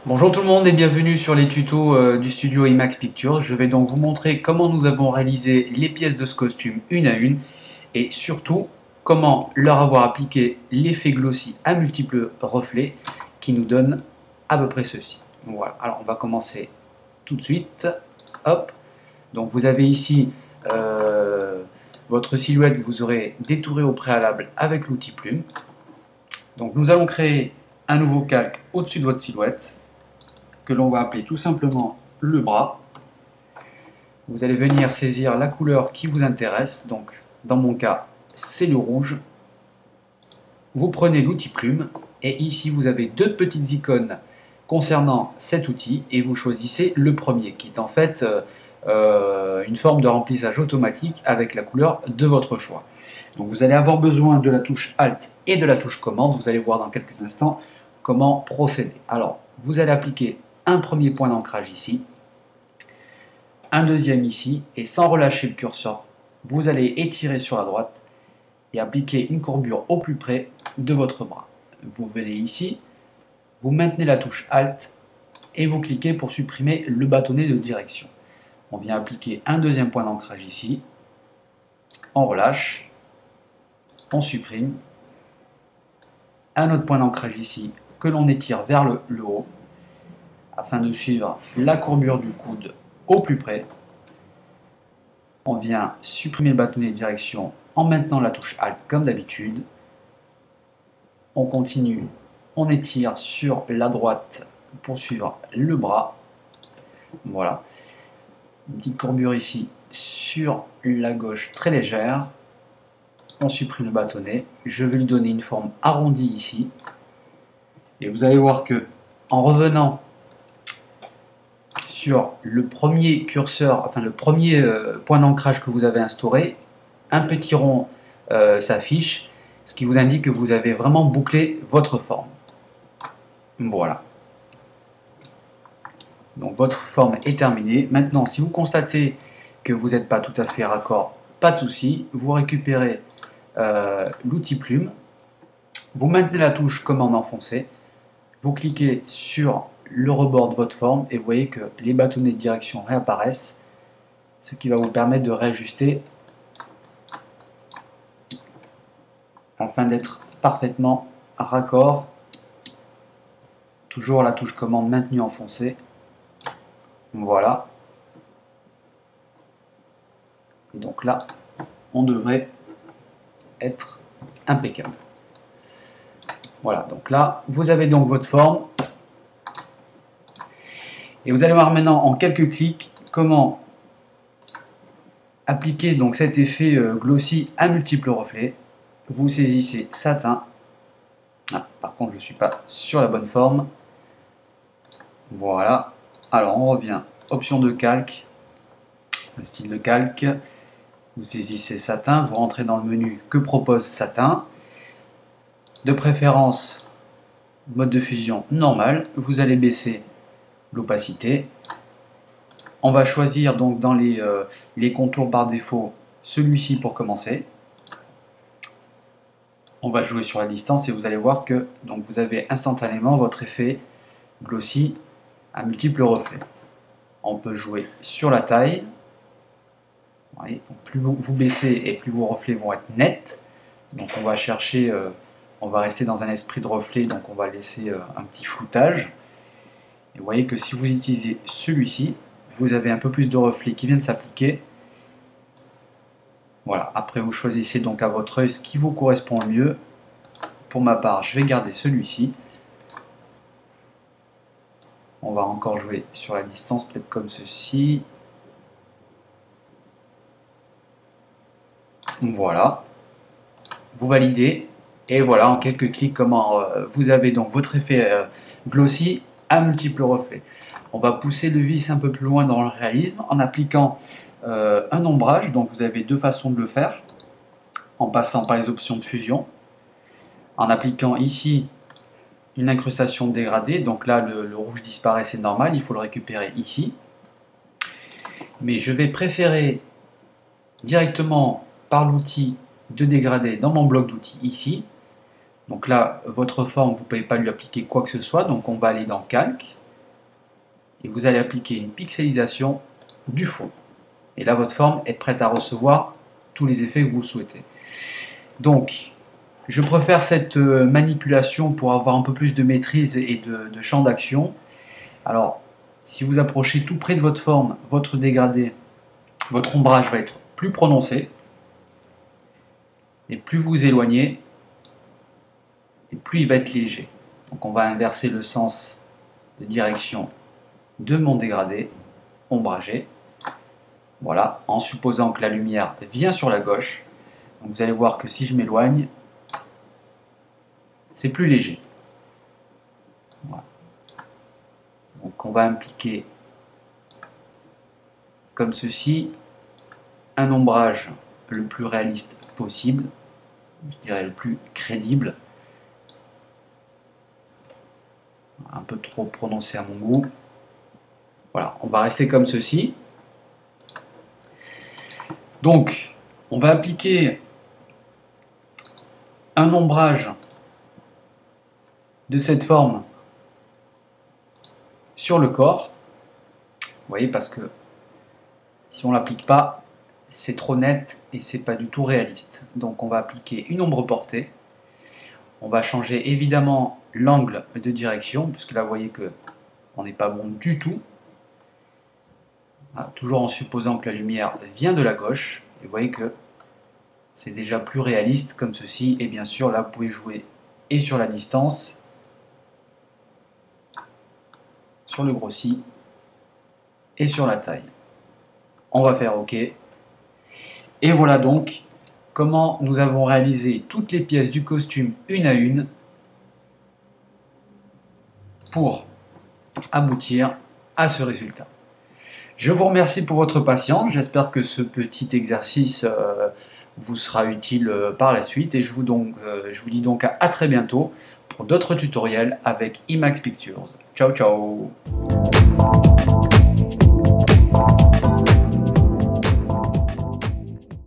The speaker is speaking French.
Bonjour tout le monde et bienvenue sur les tutos du studio IMAX Pictures. Je vais donc vous montrer comment nous avons réalisé les pièces de ce costume une à une et surtout comment leur avoir appliqué l'effet glossy à multiples reflets qui nous donne à peu près ceci. Voilà, alors on va commencer tout de suite. Hop, donc vous avez ici votre silhouette que vous aurez détourée au préalable avec l'outil plume. Donc nous allons créer un nouveau calque au-dessus de votre silhouette, que l'on va appeler tout simplement le bras. Vous allez venir saisir la couleur qui vous intéresse, donc dans mon cas c'est le rouge. Vous prenez l'outil plume et ici vous avez deux petites icônes concernant cet outil et vous choisissez le premier qui est en fait une forme de remplissage automatique avec la couleur de votre choix. Donc vous allez avoir besoin de la touche Alt et de la touche commande, vous allez voir dans quelques instants comment procéder. Alors vous allez appliquer un premier point d'ancrage ici, un deuxième ici, et sans relâcher le curseur, vous allez étirer sur la droite et appliquer une courbure au plus près de votre bras. Vous venez ici, vous maintenez la touche Alt et vous cliquez pour supprimer le bâtonnet de direction. On vient appliquer un deuxième point d'ancrage ici, on relâche, on supprime, un autre point d'ancrage ici que l'on étire vers le haut, afin de suivre la courbure du coude au plus près. On vient supprimer le bâtonnet de direction en maintenant la touche Alt comme d'habitude. On continue, on étire sur la droite pour suivre le bras. Voilà. Une petite courbure ici sur la gauche très légère. On supprime le bâtonnet. Je vais lui donner une forme arrondie ici. Et vous allez voir que en revenant sur le premier curseur, enfin le premier point d'ancrage que vous avez instauré, un petit rond s'affiche, ce qui vous indique que vous avez vraiment bouclé votre forme. Voilà. Donc votre forme est terminée. Maintenant, si vous constatez que vous n'êtes pas tout à fait raccord, pas de souci, vous récupérez l'outil plume, vous maintenez la touche commande enfoncée, vous cliquez sur le rebord de votre forme et vous voyez que les bâtonnets de direction réapparaissent, ce qui va vous permettre de réajuster afin d'être parfaitement raccord. Toujours la touche commande maintenue enfoncée. Voilà. Et donc là, on devrait être impeccable. Voilà, donc là, vous avez donc votre forme. Et vous allez voir maintenant en quelques clics comment appliquer donc cet effet glossy à multiples reflets. Vous saisissez satin. Ah, par contre, je ne suis pas sur la bonne forme. Voilà. Alors, on revient. Option de calque. Style de calque. Vous saisissez satin. Vous rentrez dans le menu que propose satin. De préférence, mode de fusion normal. Vous allez baisser l'opacité. On va choisir donc dans les contours par défaut celui-ci pour commencer. On va jouer sur la distance et vous allez voir que donc vous avez instantanément votre effet glossy à multiples reflets. On peut jouer sur la taille. Voyez, plus vous baissez et plus vos reflets vont être nets. Donc on va chercher, on va rester dans un esprit de reflet, donc on va laisser un petit floutage. Et vous voyez que si vous utilisez celui-ci, vous avez un peu plus de reflets qui viennent s'appliquer. Voilà, après vous choisissez donc à votre œil ce qui vous correspond le mieux. Pour ma part, je vais garder celui-ci. On va encore jouer sur la distance, peut-être comme ceci. Voilà. Vous validez. Et voilà, en quelques clics, comment vous avez donc votre effet glossy à multiples reflets. On va pousser le vis un peu plus loin dans le réalisme en appliquant un ombrage. Donc vous avez deux façons de le faire. En passant par les options de fusion. En appliquant ici une incrustation dégradée. Donc là, le rouge disparaît, c'est normal. Il faut le récupérer ici. Mais je vais préférer directement par l'outil de dégradé dans mon bloc d'outils ici. Donc là, votre forme, vous ne pouvez pas lui appliquer quoi que ce soit. Donc on va aller dans Calque. et vous allez appliquer une pixelisation du fond. Et là, votre forme est prête à recevoir tous les effets que vous souhaitez. Donc, je préfère cette manipulation pour avoir un peu plus de maîtrise et de champ d'action. Alors, si vous approchez tout près de votre forme, votre dégradé, votre ombrage va être plus prononcé. Et plus vous éloignez, et plus il va être léger. Donc on va inverser le sens de direction de mon dégradé ombragé. Voilà, en supposant que la lumière vient sur la gauche. Donc vous allez voir que si je m'éloigne, c'est plus léger. Voilà. Donc on va appliquer comme ceci un ombrage le plus réaliste possible, je dirais le plus crédible. Un peu trop prononcé à mon goût. Voilà, on va rester comme ceci. Donc, on va appliquer un ombrage de cette forme sur le corps. Vous voyez, parce que si on ne l'applique pas, c'est trop net et c'est pas du tout réaliste. Donc on va appliquer une ombre portée. On va changer évidemment l'angle de direction, puisque là vous voyez que on n'est pas bon du tout. Voilà, toujours en supposant que la lumière vient de la gauche. Et vous voyez que c'est déjà plus réaliste comme ceci. Et bien sûr là vous pouvez jouer et sur la distance, sur le grossi et sur la taille. On va faire OK. Et voilà donc comment nous avons réalisé toutes les pièces du costume une à une pour aboutir à ce résultat. Je vous remercie pour votre patience, j'espère que ce petit exercice vous sera utile par la suite et je vous dis donc à très bientôt pour d'autres tutoriels avec IMAX Pictures. Ciao ciao.